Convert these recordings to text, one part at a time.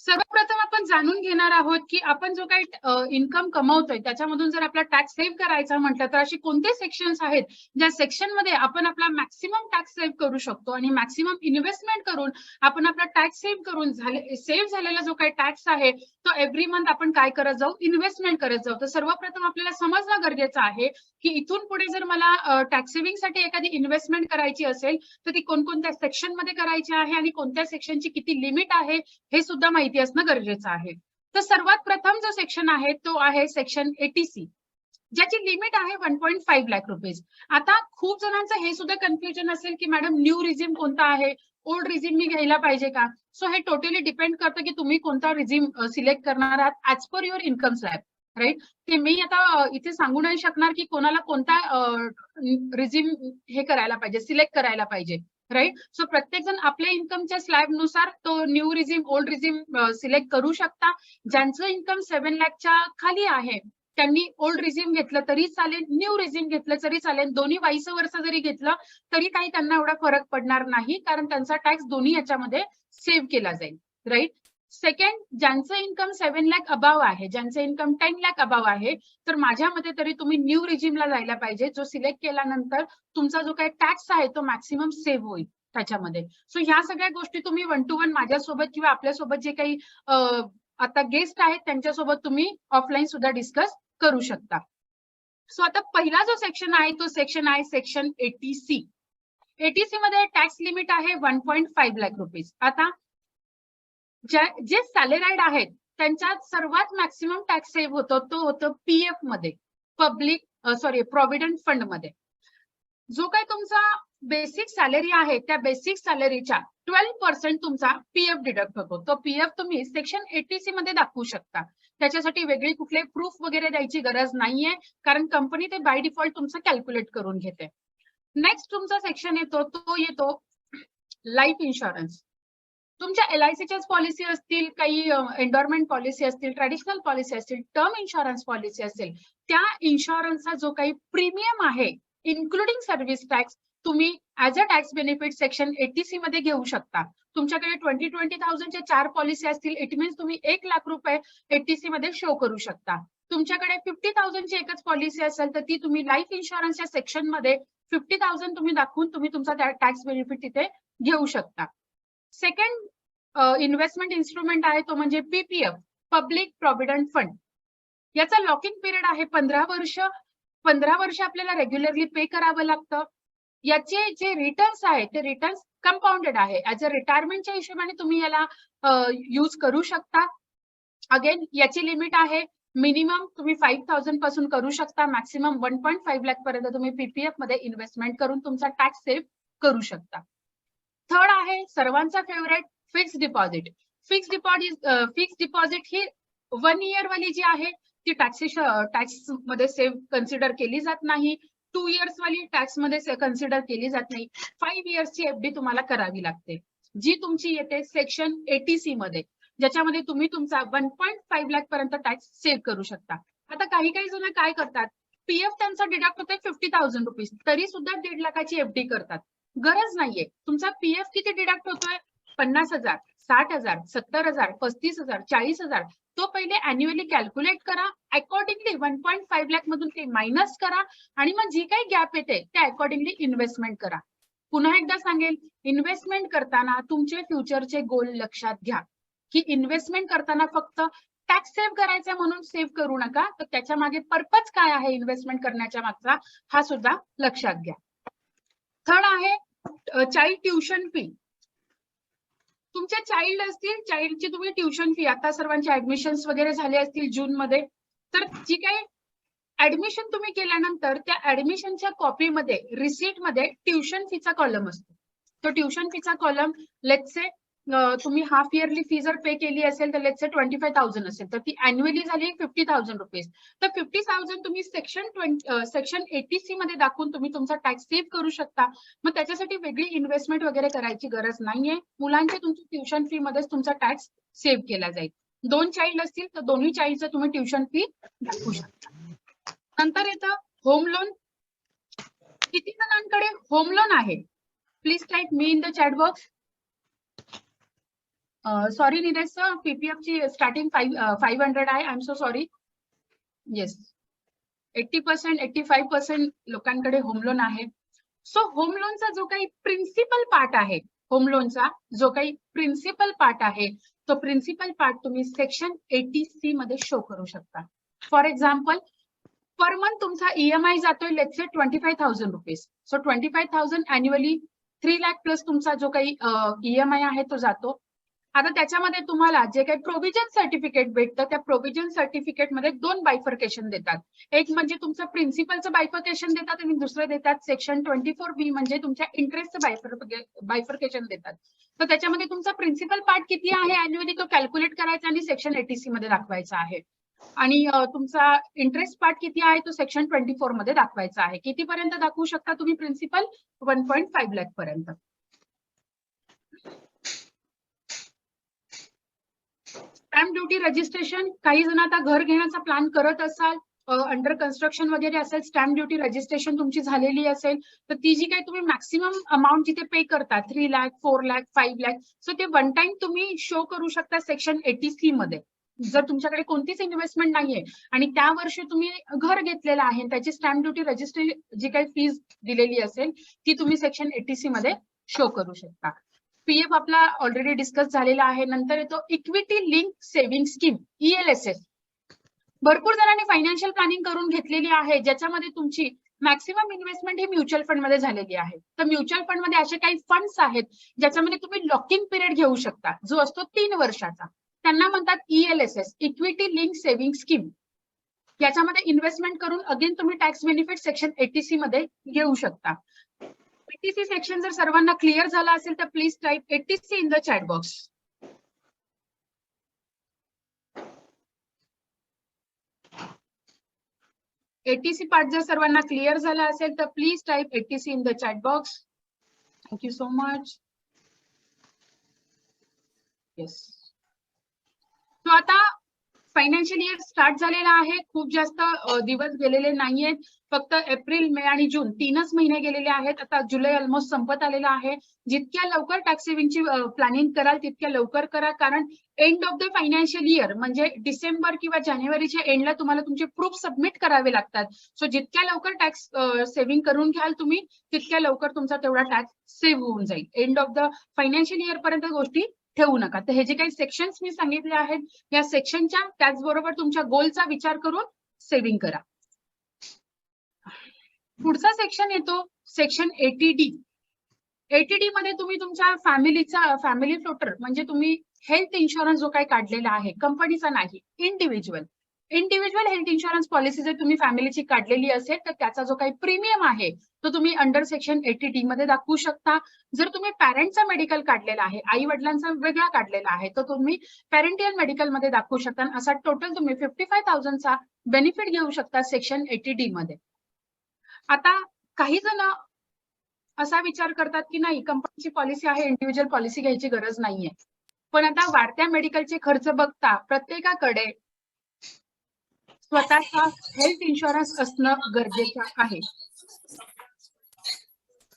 सर्वप्रथम आपण जाणून घेणार आहोत की आपण जो काही इन्कम कमवतोय त्याच्यामधून जर आपला टॅक्स सेव्ह करायचा म्हटलं तर अशी कोणते सेक्शन्स आहेत ज्या सेक्शन मध्ये आपण आपला मॅक्सिमम टॅक्स सेव्ह करू शकतो आणि मॅक्सिमम इन्व्हेस्टमेंट करून आपण आपला टॅक्स सेव्ह करून सेव्ह झालेला जो काही टॅक्स आहे तो एव्हरी मंथ आपण काय करत जाऊ, इन्व्हेस्टमेंट करत जाऊ. तर सर्वप्रथम आपल्याला समजणं गरजेचं आहे की इथून पुढे जर मला टॅक्स सेव्हिंग साठी एखादी इन्व्हेस्टमेंट करायची असेल तर ती कोणकोणत्या सेक्शन मध्ये करायची आहे आणि कोणत्या सेक्शनची किती लिमिट आहे हे सुद्धा माहिती असणं गरजेचं आहे. तर सर्वात प्रथम जो सेक्शन आहे तो आहे सेक्शन 80C, ज्याची लिमिट आहे 1.5 लाख रुपीज. आता खूप जणांचं हे सुद्धा कन्फ्युजन असेल की मॅडम न्यू रिझ्यूम कोणता आहे, ओल्ड रिझ्यूम मी घ्यायला पाहिजे का? सो हे टोटली डिपेंड करतं की तुम्ही कोणता रिझ्यूम सिलेक्ट करणार आहात as per your income slab, right. ते मी आता इथे सांगू नाही शकणार की कोणाला कोणता रिझ्यूम हे करायला पाहिजे, सिलेक्ट करायला पाहिजे, राईट. सो प्रत्येक जण आपल्या इन्कमच्या स्लॅब नुसार तो new resume old resume select करू शकता. ज्यांचं इन्कम 7 लाखच्या खाली आहे त्यांनी ओल्ड रिझ्यूम घेतलं तरी चालेल, न्यू रिझ्यूम घेतलं तरी चालेल, दोन्ही वाईस वर्षा जरी घेतलं तरी काही त्यांना एवढा फरक पडणार नाही, कारण त्यांचा टॅक्स दोन्ही याच्यामध्ये सेव्ह केला जाईल, राईट. सेकंड, ज्यांचं इन्कम 7 लाख अबाव आहे, ज्यांचं इन्कम 10 लाख अबाव आहे, तर माझ्या मते तरी तुम्ही न्यू रिझ्यूमला जायला पाहिजे, जो सिलेक्ट केल्यानंतर तुमचा जो काही टॅक्स आहे तो मॅक्सिमम सेव्ह होईल त्याच्यामध्ये. सो ह्या सगळ्या गोष्टी तुम्ही 1 to 1 माझ्यासोबत किंवा आपल्यासोबत जे काही आता गेस्ट आहेत त्यांच्यासोबत तुम्ही ऑफलाईन सुद्धा डिस्कस करू शकता. सो आता पहिला जो सेक्शन आहे तो सेक्शन आहे सेक्शन 80C. 80C मध्ये टॅक्स लिमिट आहे 1.5 लाख रुपीज. आता जे सॅलराईड आहेत त्यांच्यात सर्वात मॅक्सिमम टॅक्स सेव्ह होतो तो होतो पीएफ मध्ये, प्रॉव्हिडंट फंड मध्ये. जो काही तुमचा बेसिक सॅलरी आहे त्या बेसिक सॅलरीच्या 12% तुमचा पीएफ डिडक्ट होतो. तो पीएफ तुम्ही सेक्शन 80C मध्ये दाखवू शकता. त्याच्यासाठी वेगळी कुठले प्रूफ वगैरे द्यायची गरज नाहीये, कारण कंपनी ते बाय डिफॉल्ट तुमचं कॅल्क्युलेट करून घेते. नेक्स्ट तुमचा सेक्शन येतो तो येतो लाईफ इन्शुरन्स. तुमच्या LICच्याच पॉलिसी असतील, काही एन्डॉर्मेंट पॉलिसी असतील, ट्रॅडिशनल पॉलिसी असतील, टर्म इन्शुरन्स पॉलिसी असेल, त्या इन्शुरन्सचा जो काही प्रीमियम आहे इन्क्लुडिंग सर्व्हिस टॅक्स तुम्ही as a tax benefit section 80C मध्ये घेऊ शकता. तुमच्याकडे 20,000च्या 4 पॉलिसी असतील, इट मीन्स तुम्ही 1 लाख रुपये 80C मध्ये शो करू शकता. तुमच्याकडे 50,000ची एकच पॉलिसी असेल तर ती तुम्ही लाईफ इन्शुरन्सच्या सेक्शन मध्ये 50,000 तुम्ही दाखवून तुम्ही तुमचा टॅक्स बेनिफिट तिथे घेऊ शकता. सेकंड इन्व्हेस्टमेंट इन्स्ट्रुमेंट आहे तो म्हणजे पीपीएफ, पब्लिक प्रॉव्हिडंट फंड. याचा लॉकिंग पिरियड आहे 15 वर्ष. 15 वर्ष आपल्याला रेग्युलरली पे करावं लागतं. याचे जे रिटर्न्स आहेत ते रिटर्न्स कंपाऊंडेड आहे. ऍज अ रिटायरमेंटच्या हिशोबाने तुम्ही याला यूज करू शकता. अगेन याची लिमिट आहे मिनिमम तुम्ही 5,000 पासून करू शकता, मॅक्सिमम 1.5 लाख पर्यंत तुम्ही पीपीएफ मध्ये इन्व्हेस्टमेंट करून तुमचा टॅक्स सेव्ह करू शकता. थर्ड आहे सर्वांचा favourite fix deposit. Fix deposit ही 1 इयर वाली जी आहे ती टॅक्स मध्ये सेव्ह कन्सिडर केली जात नाही. 2 इयर्स वाली टॅक्स मध्ये कन्सिडर केली जात नाही. 5 इयर्सची एफडी तुम्हाला करावी लागते, जी तुमची येते सेक्शन 80C मध्ये, ज्याच्यामध्ये तुम्ही तुमचा 1.5 लाख पर्यंत टॅक्स सेव्ह करू शकता. आता काही जण काय करतात, पीएफ त्यांचा डिडक्ट होतोय 50,000 रुपीज, तरी सुद्धा 1.5 लाखाची एफडी करतात. गरज नाहीये. तुमचा पीएफ किती डिडक्ट होतोय, 50,000, 60,000, 70,000, 35,000, 40,000, तो पहिले अॅन्युअली कॅल्क्युलेट करा. अकॉर्डिंगली 1.5 लाख मधून ते मायनस करा आणि मग जी काही गॅप येते त्या अकॉर्डिंगली इन्व्हेस्टमेंट करा. पुन्हा एकदा सांगेल, इन्व्हेस्टमेंट करताना तुमचे फ्युचरचे गोल लक्षात घ्या, की इन्व्हेस्टमेंट करताना फक्त टॅक्स सेव्ह करायचा म्हणून सेव्ह करू नका, तर त्याच्या मागे पर्पज काय आहे इन्व्हेस्टमेंट करण्याच्या मागचा हा सुद्धा लक्षात घ्या. थर्ड आहे चाइल्ड ट्युशन फी. तुमचे चाइल्ड असतील, चाइल्डची तुम्ही ट्युशन फी, आता सर्वांचे ऍडमिशन्स वगैरे झाले असतील जून मध्ये, तर जी काही ऍडमिशन तुम्ही केल्यानंतर त्या ऍडमिशनच्या कॉपीमध्ये रिसीट मध्ये ट्युशन फीचा कॉलम असतो. तो ट्युशन फीचा कॉलम लेट्स से तुम्ही हाफ इयरली फी जर पे केली असेल तर लेट्स से 25,000 असेल, तर ती अॅन्युअली झाली 50,000 रुपीज. तर 50,000 तुम्ही सेक्शन 80C मध्ये दाखवून तुम्ही तुमचा टॅक्स सेव्ह करू शकता. मग त्याच्यासाठी वेगळी इन्व्हेस्टमेंट वगैरे करायची गरज नाहीये. मुलांच्या तुमची ट्युशन फी मध्येच तुमचा टॅक्स सेव्ह केला जाईल. 2 चाइल्ड असतील तर दोन्ही चाइल्डचं तुम्ही ट्युशन फी दाखवू शकता. नंतर येतं होम लोन. किती जणांकडे होम लोन आहे? Please type me in the chat box. Sorry Neeraj sir, PPF ची स्टार्टिंग 500 आहे. I am so sorry. Yes, 80%, 85% लोकांकडे होम लोन आहे. सो होम लोनचा जो काही प्रिन्सिपल पार्ट आहे, होम लोनचा जो काही प्रिन्सिपल पार्ट आहे, तो प्रिन्सिपल पार्ट तुम्ही सेक्शन 80C मध्ये शो करू शकता. फॉर एक्झाम्पल, पर मंथ तुमचा ईएमआय जातोय let's say 25,000 rupees. So 25,000 annually 3 lakh plus तुमचा जो काही ईएमआय आहे तो जातो. आता त्याच्यामध्ये तुम्हाला जे काही प्रोव्हिजन सर्टिफिकेट भेटतं, त्या प्रोव्हिजन सर्टिफिकेट मध्ये 2 बायफर्केशन देतात. एक म्हणजे तुमचं प्रिन्सिपलचं बायफर्केशन देतात आणि दुसरं देतात सेक्शन 24B म्हणजे तुमच्या इंटरेस्टचं बायफर्केशन देतात. तर त्याच्यामध्ये तुमचा प्रिन्सिपल पार्ट किती आहे अॅन्युअली तो कॅल्क्युलेट करायचा आणि सेक्शन 80C मध्ये दाखवायचा आहे. आणि तुमचा इंटरेस्ट पार्ट किती आहे तो सेक्शन 24 मध्ये दाखवायचा आहे. कितीपर्यंत दाखवू शकता तुम्ही प्रिन्सिपल? 1.5 लाख पर्यंत. स्टॅम्प ड्युटी रजिस्ट्रेशन, काही जण आता घर घेण्याचा प्लॅन करत असाल, अंडर कन्स्ट्रक्शन वगैरे असेल, स्टॅम्प ड्युटी रजिस्ट्रेशन तुमची झालेली असेल, तर ती जी काही तुम्ही मॅक्सिमम अमाऊंट जिथे पे करता 3 लाख, 4 लाख, 5 लाख, सो ते वन टाइम तुम्ही शो करू शकता सेक्शन 80C मध्ये. जर तुमच्याकडे कोणतीच इन्व्हेस्टमेंट नाहीये आणि त्या वर्षी तुम्ही घर घेतलेलं आहे, त्याची स्टॅम्प ड्युटी रजिस्ट्रेशन जी काही फीज दिलेली असेल ती तुम्ही सेक्शन 80C मध्ये शो करू शकता. पीएफ आपला ऑलरेडी डिस्कस झालेला आहे. नंतर येतो equity link saving scheme, ELSS. भरपूर जणांनी फायनान्शियल प्लॅनिंग करून घेतलेली आहे, ज्याच्यामध्ये तुमची मॅक्सिमम इन्व्हेस्टमेंट ही म्युच्युअल फंड मध्ये झालेली आहे. तर म्युच्युअल फंड मध्ये असे काही फंड्स आहेत ज्याच्यामध्ये तुम्ही लॉकिंग पिरियड घेऊ शकता, जो असतो 3 वर्षाचा. त्यांना म्हणतात ELSS, equity link saving scheme. याच्यामध्ये इन्व्हेस्टमेंट करून अगेन तुम्ही टॅक्स बेनिफिट सेक्शन 80C मध्ये घेऊ शकता. 80C सेक्शन जर सर्वांना क्लिअर झाला असेल तर please type 80C in the chat box. ATC part जर सर्वांना क्लिअर झाला असेल तर please type 80C in the chat box. Thank you so much. Yes. तो आता फायनान्शियल इयर स्टार्ट झालेला आहे. खूप जास्त दिवस गेलेले नाहीयेत. फक्त एप्रिल, मे आणि जून 3च महिने गेलेले आहेत. आता जुलै ऑलमोस्ट संपत आलेला आहे. जितक्या लवकर टॅक्स सेव्हिंगची प्लॅनिंग कराल तितक्या लवकर करा, कारण end of the financial year म्हणजे डिसेंबर किंवा जानेवारीच्या एंडला तुम्हाला तुमचे प्रूफ सबमिट करावे लागतात. सो जितक्या लवकर टॅक्स सेव्हिंग करून घ्याल तुम्ही तितक्या लवकर तुमचा तेवढा टॅक्स सेव्ह होऊन जाईल. End of the financial year पर्यंत गोष्टी ठेवू नका. तर हे जे काही सेक्शन्स मी सांगितले आहेत या सेक्शनच्या त्याचबरोबर तुमच्या गोलचा विचार करून सेव्हिंग करा. पुढचा सेक्शन येतो सेक्शन 80D. 80D मध्ये तुम्ही तुमच्या फॅमिली फ्लोटर म्हणजे तुम्ही हेल्थ इन्शुरन्स जो काही काढलेला आहे, कंपनीचा नाही, इंडिव्हिज्युअल हेल्थ इन्शुरन्स पॉलिसी जर तुम्ही फॅमिलीची काढलेली असेल तर त्याचा जो काही प्रीमियम आहे तो तुम्ही अंडर सेक्शन 80D मध्ये दाखवू शकता. जर तुम्ही पॅरेंटचा मेडिकल काढलेला आहे, आई वडिलांचा वेगळा काढलेला आहे, तर तुम्ही पॅरेंटियल मेडिकल मध्ये दाखवू शकता. असा टोटल तुम्ही 55,000 चा बेनिफिट घेऊ शकता सेक्शन 80D मध्ये. आता काही जण असा विचार करतात की नाही, कंपनीची पॉलिसी आहे, इंडिव्हिज्युअल पॉलिसी घ्यायची गरज नाहीये. पण आता वाढत्या मेडिकलचे खर्च बघता प्रत्येकाकडे स्वतःचा हेल्थ इन्शुरन्स असणं गरजेचं आहे.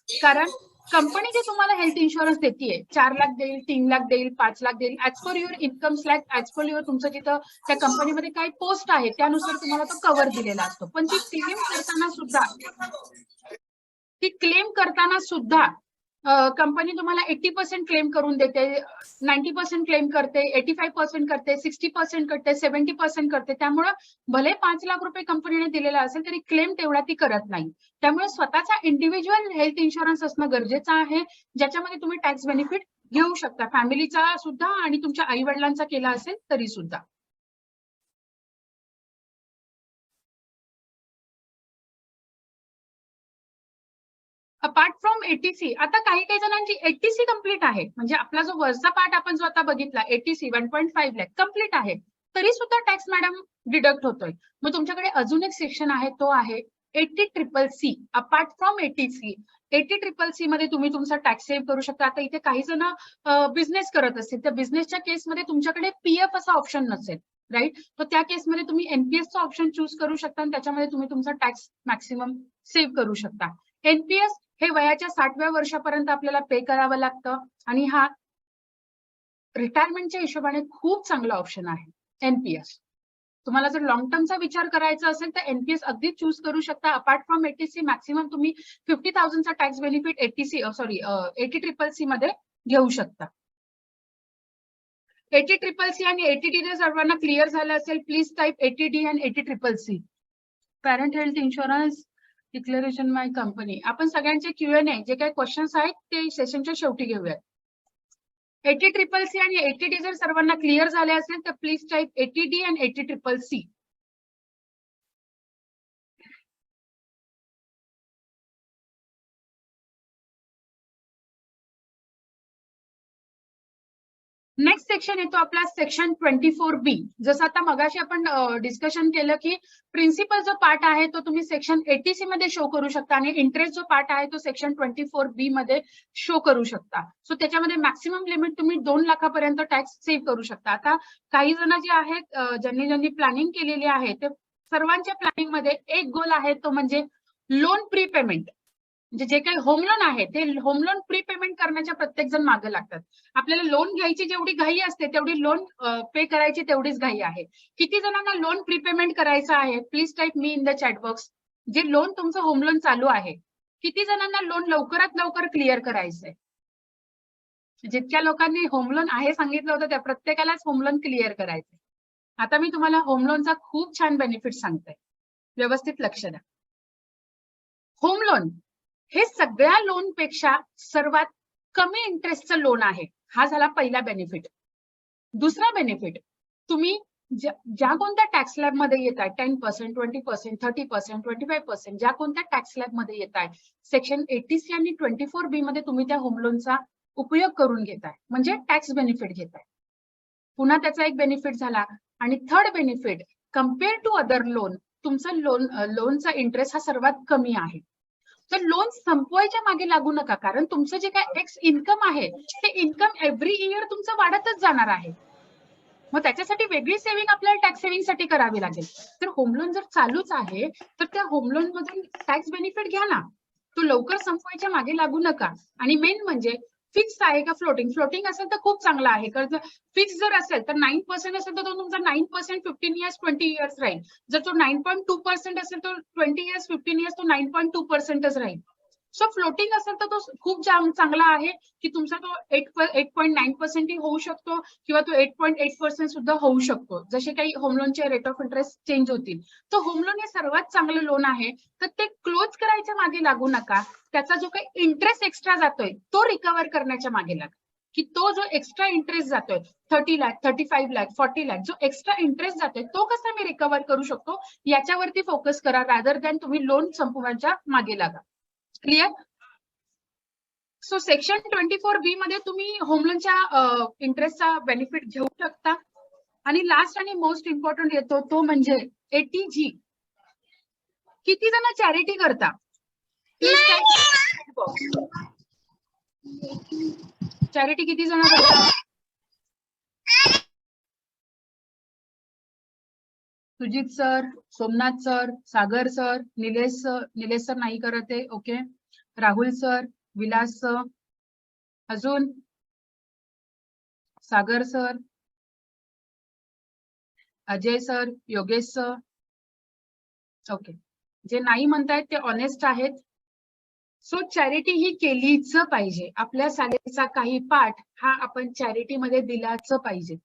कारण कंपनी जे तुम्हाला हेल्थ इन्शुरन्स देते 4 लाख देईल, 3 लाख देईल, 5 लाख देईल, as per your income slash as per your तुमचं जिथं त्या कंपनीमध्ये काय पोस्ट आहे त्यानुसार तुम्हाला तो कव्हर दिलेला असतो. पण ती क्लेम करताना सुद्धा कंपनी तुम्हाला 80% क्लेम करून देते, 90% क्लेम करते, 85% करते, 60% करते, 70% करते. त्यामुळे भले 5 लाख रुपये कंपनीने दिलेला असेल तरी क्लेम तेवढा ती करत नाही. त्यामुळे स्वतःचा इंडिव्हिज्युअल हेल्थ इन्शुरन्स असणं गरजेचं आहे, ज्याच्यामध्ये तुम्ही टॅक्स बेनिफिट घेऊ शकता, फॅमिलीचा सुद्धा आणि तुमच्या आई वडिलांचा केला असेल तरी सुद्धा. अपार्ट फ्रॉम 80C, आता काही जणांची 80C कम्प्लीट आहे, म्हणजे आपला जो वरचा पार्ट आपण जो आता बघितला 80C 1.5 लाख कम्प्लीट आहे, तरी सुद्धा टॅक्स मॅडम डिडक्ट होतोय. मग तुमच्याकडे अजून एक सेक्शन आहे, तो आहे 80CCC. Apart from 80C, 80CCC मध्ये तुम्ही तुमचा टॅक्स सेव्ह करू शकता. आता इथे काही जण बिझनेस करत असतील, तर बिझनेसच्या केसमध्ये तुमच्याकडे पीएफ असा ऑप्शन नसेल, राईट. तर त्या केसमध्ये तुम्ही एनपीएसचा ऑप्शन चूज करू शकता आणि त्याच्यामध्ये तुम्ही तुमचा टॅक्स मॅक्सिमम सेव्ह करू शकता. एनपीएस हे वयाच्या 60व्या वर्षापर्यंत आपल्याला पे करावं लागतं आणि हा रिटायरमेंटच्या हिशोबाने खूप चांगला ऑप्शन आहे एनपीएस. तुम्हाला जर लॉंग टर्मचा विचार करायचा असेल तर एनपीएस अगदी चूज करू शकता. अपार्ट फ्रॉम एटीसी मॅक्सिमम तुम्ही 50,000चा टॅक्स बेनिफिट 80CCC मध्ये घेऊ शकता. 80CCC आणि 80D जर सर्वांना क्लिअर झालं असेल प्लीज टाईप 80D आणि 80CCC. Parent health insurance declaration my company. आपण सगळ्यांचे Q&A जे काही क्वेश्चन्स आहेत ते सेशनच्या शेवटी घेऊयात. 80CCC आणि 80D जर सर्वांना क्लिअर झाले असेल तर प्लीज टाईप 80D आणि 80CCC. नेक्स्ट सेक्शन येतो आपला सेक्शन 24B. जसं आता मगाशी आपण डिस्कशन केलं की प्रिन्सिपल जो पार्ट आहे तो तुम्ही सेक्शन 80C मध्ये शो करू शकता आणि इंटरेस्ट जो पार्ट आहे तो सेक्शन 24B मध्ये शो करू शकता. सो त्याच्यामध्ये मॅक्सिमम लिमिट तुम्ही 2 लाखापर्यंत टॅक्स सेव्ह करू शकता. आता काही जण जे आहेत ज्यांनी प्लॅनिंग केलेली आहे ते सर्वांच्या प्लॅनिंग मध्ये एक गोल आहे तो म्हणजे लोन प्रीपेमेंट. म्हणजे जे काही होम लोन आहे ते होम लोन प्रीपेमेंट करण्याच्या प्रत्येक जण मागे लागतात. आपल्याला लोन घ्यायची जेवढी घाई असते तेवढी लोन पे करायची तेवढीच घाई आहे. किती जणांना लोन प्रीपेमेंट करायचं आहे please type me in the chat box. जे लोन तुमचं होम लोन चालू आहे किती जणांना लोन लवकरात लवकर क्लिअर करायचंय. जितक्या लोकांनी होम लोन आहे सांगितलं होतं त्या प्रत्येकालाच होम लोन क्लिअर करायचंय. आता मी तुम्हाला होम लोनचा खूप छान बेनिफिट सांगते, व्यवस्थित लक्ष द्या. होम लोन हे सगळ्या लोन पेक्षा सर्वात कमी इंटरेस्टचं लोन आहे. हा झाला पहिला बेनिफिट. दुसरा बेनिफिट, तुम्ही ज्या कोणत्या टॅक्स स्लॅब मध्ये येत आहे 10%, 20%, 30%, 25%, ज्या कोणत्या टॅक्स स्लॅब मध्ये येत आहे सेक्शन 80C आणि 24B मध्ये तुम्ही त्या होम लोनचा उपयोग करून घेताय म्हणजे टॅक्स बेनिफिट घेताय. पुन्हा त्याचा एक बेनिफिट झाला. आणि third benefit, compare to other loan तुमचं लोनचा इंटरेस्ट हा सर्वात कमी आहे. तर लोन संपवायच्या मागे लागू नका, कारण तुमचं जे काय एक्स इन्कम आहे ते इन्कम एव्हरी इयर तुमचं वाढतच जाणार आहे. मग त्याच्यासाठी वेगळी सेव्हिंग आपल्याला टॅक्स सेव्हिंग साठी करावी लागेल. तर होम लोन जर चालूच आहे तर त्या होम लोन मधून टॅक्स बेनिफिट घ्या ना. तो लवकर संपवायच्या मागे लागू नका. आणि मेन म्हणजे फिक्स आहे का फ्लोटिंग. फ्लोटिंग असेल तर खूप चांगला आहे, कारण फिक्स जर असेल तर 9% असेल तर तो तुमचा 9% 15 इयर्स 20 इयर्स राहील. जर तो 9.2% असेल तर 20 इयर्स 15 इयर्स तो 9.2%च राहील. सो फ्लोटिंग असेल तर तो खूप चांगला आहे की तुमचा तो 8.9% होऊ शकतो किंवा तो 8.8% सुद्धा होऊ शकतो, जसे काही होम लोनचे रेट ऑफ इंटरेस्ट चेंज होतील. तर होम लोन हे सर्वात चांगलं लोन आहे. तर ते क्लोज करायच्या मागे लागू नका. त्याचा जो काही इंटरेस्ट एक्स्ट्रा जातोय तो रिकव्हर करण्याच्या मागे लागा. की तो जो एक्स्ट्रा इंटरेस्ट जातोय 30 लाख 35 लाख 40 लाख जो एक्स्ट्रा इंटरेस्ट जातोय तो कसा मी रिकव्हर करू शकतो याच्यावरती फोकस करा, रादर दॅन तुम्ही लोन संपवायच्या मागे लागा. क्लिअर. सो सेक्शन 24B मध्ये तुम्ही होम लोनच्या इंटरेस्टचा बेनिफिट घेऊ शकता. आणि लास्ट आणि मोस्ट इम्पॉर्टंट येतो तो म्हणजे 80G. किती जण चॅरिटी करता चॅरिटी किती जण करता. Sujit sir, Somnath sir, Sagar sir, Nilesh sir नाही करत आहे. Okay. Rahul sir, Vilas sir, अजून Sagar sir, Ajay sir, Yogesh sir. Okay. जे नाही म्हणतायत ते ऑनेस्ट आहेत. सो चॅरिटी ही केलीच पाहिजे. आपल्या सॅलरीचा काही पार्ट हा आपण चॅरिटी मध्ये दिलाच पाहिजे.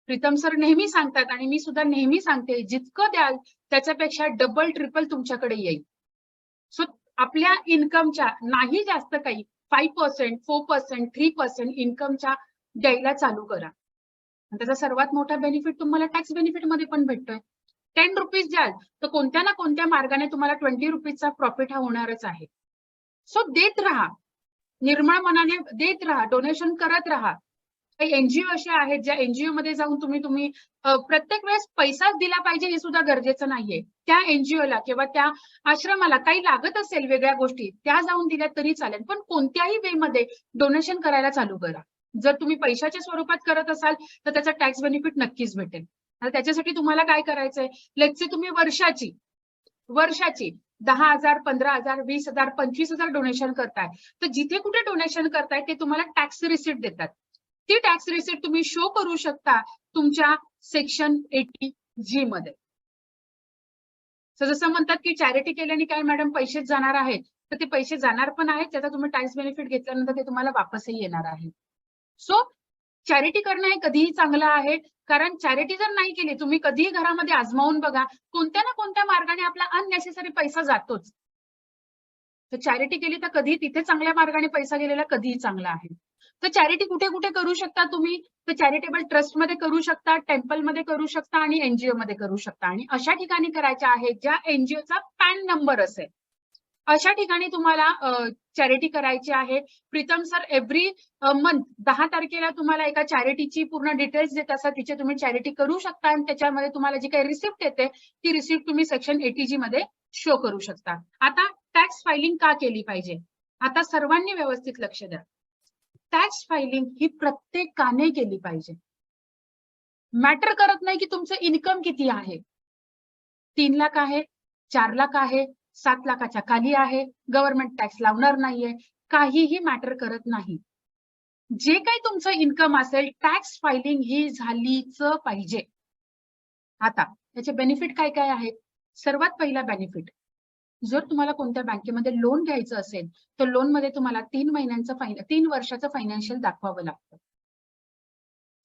प्रीतम सर नेहमी सांगतात आणि मी सुद्धा नेहमी सांगते, जितकं द्याल त्याच्यापेक्षा डबल ट्रिपल तुमच्याकडे येईल. सो आपल्या इन्कमच्या नाही जास्त काही 5%, 4%, 3% इन्कमच्या द्यायला चालू करा. त्याचा सर्वात मोठा बेनिफिट तुम्हाला टॅक्स बेनिफिट मध्ये पण भेटतोय. 10 रुपीज द्याल तर कोणत्या ना कोणत्या मार्गाने तुम्हाला 20 रुपीजचा प्रॉफिट हा होणारच आहे. सो देत राहा, निर्मळ मनाने देत राहा, डोनेशन करत राहा. काही एनजीओ असे आहेत ज्या एनजीओ मध्ये जाऊन तुम्ही प्रत्येक वेळेस पैसाच दिला पाहिजे हे सुद्धा गरजेचं नाहीये. त्या एनजीओला किंवा त्या आश्रमाला काही लागत असेल वेगळ्या गोष्टी त्या जाऊन दिल्या तरी चालेल, पण कोणत्याही वे मध्ये डोनेशन करायला चालू करा. जर तुम्ही पैशाच्या स्वरूपात करत असाल तर त्याचा टॅक्स बेनिफिट नक्कीच भेटेल. त्याच्यासाठी तुम्हाला काय करायचंय, लेट्स से तुम्ही वर्षाची 10,000, 15,000, 20,000, 25,000 डोनेशन करताय तर जिथे कुठे डोनेशन करताय ते तुम्हाला टॅक्स रिसिप्ट देतात. ती टॅक्स रिसिप्ट तुम्ही शो करू शकता तुमच्या सेक्शन 80G मध्ये. जसं म्हणतात की चॅरिटी केल्याने काय मॅडम पैसेच जाणार आहेत, तर ते पैसे जाणार पण आहेत, त्याचा तुम्ही टॅक्स बेनिफिट घेतल्यानंतर ते तुम्हाला वापसही येणार आहे. सो चॅरिटी करणं हे कधीही चांगलं आहे, कारण चॅरिटी जर नाही केली, तुम्ही कधीही घरामध्ये आजमावून बघा, कोणत्या ना कोणत्या मार्गाने आपला अननेसेसरी पैसा जातोच. तर चॅरिटी केली तर कधी तिथे चांगल्या मार्गाने पैसा गेलेला कधीही चांगला आहे. तर चॅरिटी कुठे कुठे करू शकता तुम्ही? तर चॅरिटेबल ट्रस्ट मध्ये करू शकता, टेम्पल मध्ये करू शकता आणि एनजीओ मध्ये करू शकता. आणि अशा ठिकाणी करायच्या आहेत ज्या एनजीओचा पॅन नंबर असेल. अशा ठिकाणी तुम्हाला चॅरिटी करायची आहे. प्रीतम सर एव्हरी मंथ 10 तारखेला तुम्हाला एका चॅरिटीची पूर्ण डिटेल्स देत असतात, तिचे तुम्ही चॅरिटी करू शकता आणि त्याच्यामध्ये तुम्हाला जी काही रिसिप्ट येते ती रिसिप्ट तुम्ही सेक्शन 80G मध्ये शो करू शकता. आता टॅक्स फायलिंग का केली पाहिजे? आता सर्वांनी व्यवस्थित लक्ष द्या. टॅक्स फायलिंग ही प्रत्येकाने केली पाहिजे. मॅटर करत नाही की तुमचं इन्कम किती आहे, 3 लाख आहे, 4 लाख आहे, 7 लाखाच्या खाली आहे, गव्हर्नमेंट टॅक्स लावणार नाहीये, काहीही मॅटर करत नाही. जे काही तुमचं इन्कम असेल टॅक्स फायलिंग ही झालीच पाहिजे. आता त्याचे बेनिफिट काय काय आहेत? सर्वात पहिला बेनिफिट, जर तुम्हाला कोणत्या बँकेमध्ये लोन घ्यायचं असेल तर लोन मध्ये तुम्हाला 3 वर्षाचं फायनान्शियल दाखवावं लागतं.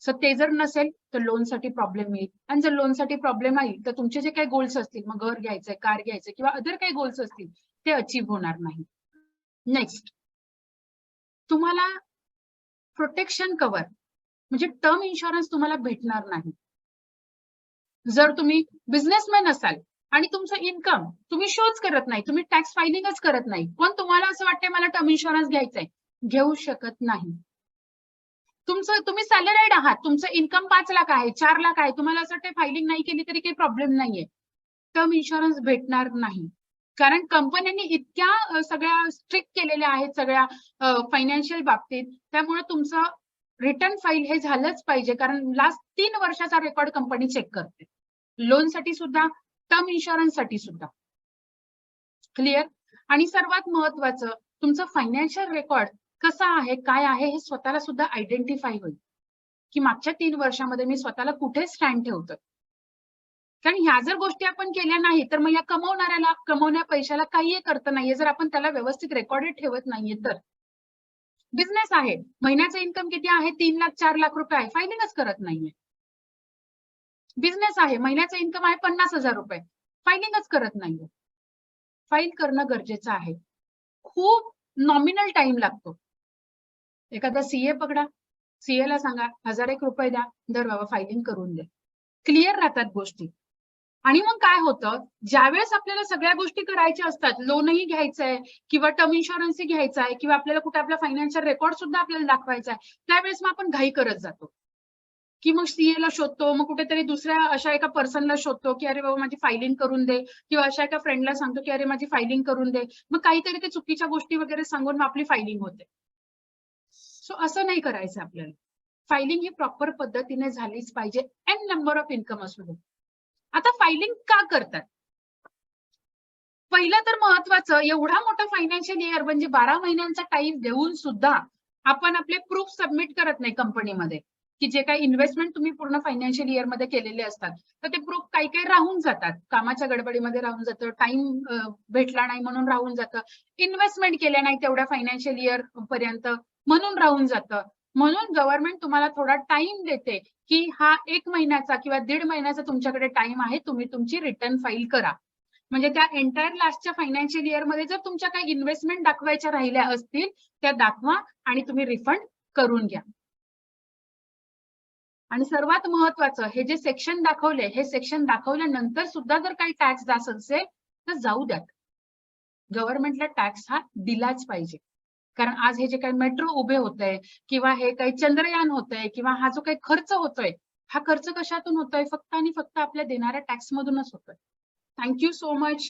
सो ते जर नसेल तर लोनसाठी प्रॉब्लेम येईल. आणि जर लोनसाठी प्रॉब्लेम येईल तर तुमचे जे काही गोल्स असतील, मग घर घ्यायचंय, कार घ्यायचंय किंवा अदर काही गोल्स असतील ते अचीव्ह होणार नाही. नेक्स्ट, तुम्हाला प्रोटेक्शन कव्हर म्हणजे टर्म इन्शुरन्स तुम्हाला भेटणार नाही. जर तुम्ही बिझनेसमॅन असाल आणि तुमचं इन्कम तुम्ही शोच करत नाही, तुम्ही टॅक्स फायलिंगच करत नाही, पण तुम्हाला असं वाटतंय मला टर्म इन्शुरन्स घ्यायचंय, घेऊ शकत नाही. तुम्ही सॅलरीड आहात, तुमचं इन्कम 5 लाख आहे, 4 लाख आहे, तुम्हाला असं वाटतं फायलिंग नाही केली तरी काही प्रॉब्लेम नाहीये, टर्म इन्शुरन्स भेटणार नाही. कारण कंपन्यांनी इतक्या सगळ्या स्ट्रिक्ट केलेल्या आहेत सगळ्या फायनान्शियल बाबतीत, त्यामुळे तुमचं रिटर्न फाईल हे झालंच पाहिजे. कारण लास्ट 3 वर्षाचा रेकॉर्ड कंपनी चेक करते, लोनसाठी सुद्धा, टर्म इन्शुरन्स साठी सुद्धा. क्लिअर? आणि सर्वात महत्वाचं, तुमचं फायनान्शियल रेकॉर्ड कसा आहे, काय आहे हे स्वतःला सुद्धा आयडेंटिफाय होईल की मागच्या 3 वर्षामध्ये मी स्वतःला कुठे स्टँड ठेवतोय. कारण ह्या जर गोष्टी आपण केल्या नाही तर मग या कमवण्या पैशाला काहीही अर्थ नाहीये जर आपण त्याला व्यवस्थित रेकॉर्डेड ठेवत नाहीये तर. बिझनेस आहे, महिन्याचा इन्कम किती आहे, 3 लाख 4 लाख रुपये आहे, फायलिंगच करत नाहीये. बिझनेस आहे, महिन्याचा इन्कम आहे 50,000 रुपये, फायलिंगच करत नाहीये. फाईल करणं गरजेचं आहे. खूप नॉमिनल टाइम लागतो. एखादा सीए पकडा, सीए ला सांगा 1001 रुपये द्या, दर बाबा फायलिंग करून दे, क्लिअर राहतात गोष्टी. आणि मग काय होतं, ज्यावेळेस आपल्याला सगळ्या गोष्टी करायच्या असतात, लोनही घ्यायचंय किंवा टर्म इन्शुरन्सही घ्यायचा आहे किंवा आपल्याला कुठे आपला फायनान्शियल रेकॉर्ड सुद्धा आपल्याला दाखवायचा आहे, त्यावेळेस मग आपण घाई करत जातो की मग सीए ला शोधतो, मग कुठेतरी दुसऱ्या अशा एका पर्सनला शोधतो की अरे बाबा माझी फायलिंग करून दे, किंवा अशा एका फ्रेंडला सांगतो की अरे माझी फायलिंग करून दे, मग काहीतरी ते चुकीच्या गोष्टी वगैरे सांगून आपली फायलिंग होते. सो असं नाही करायचं आपल्याला. फायलिंग ही प्रॉपर पद्धतीने झालीच पाहिजे, एन नंबर ऑफ इन्कम असू दे. आता फायलिंग का करतात? पहिलं तर महत्वाचं, एवढा मोठा फायनान्शियल इयर म्हणजे 12 महिन्यांचा टाइम देऊन सुद्धा आपण आपले प्रूफ सबमिट करत नाही कंपनीमध्ये, की जे काही इन्व्हेस्टमेंट तुम्ही पूर्ण फायनान्शियल इयर मध्ये केलेले असतात तर ते प्रूफ काही काही राहून जातात, कामाच्या गडबडीमध्ये राहून जातं, टाइम भेटला नाही म्हणून राहून जातं, इन्व्हेस्टमेंट केल्या नाही तेवढ्या फायनान्शियल इयर पर्यंत म्हणून राहून जातं. म्हणून गव्हर्नमेंट तुम्हाला थोडा टाइम देते की हा 1 महिन्याचा किंवा 1.5 महिन्याचा तुमच्याकडे टाइम आहे, तुम्ही तुमची रिटर्न फाईल करा. म्हणजे त्या एंटायर लास्टच्या फायनान्शियल इयर मध्ये जर तुमच्या काही इन्व्हेस्टमेंट दाखवायच्या राहिल्या असतील त्या दाखवा आणि तुम्ही रिफंड करून घ्या. आणि सर्वात महत्वाचं, हे जे सेक्शन दाखवले, हे सेक्शन दाखवल्यानंतर सुद्धा जर काही टॅक्स जात असेल तर जाऊ द्यात, गव्हर्नमेंटला टॅक्स हा दिलाच पाहिजे. कारण आज हे जे काही मेट्रो उभे होतंय किंवा हे काही चंद्रयान होतंय किंवा हा जो काही खर्च होतोय, हा खर्च कशातून होतोय, फक्त आणि फक्त आपल्या देणाऱ्या टॅक्स मधूनच होतोय. Thank you so much.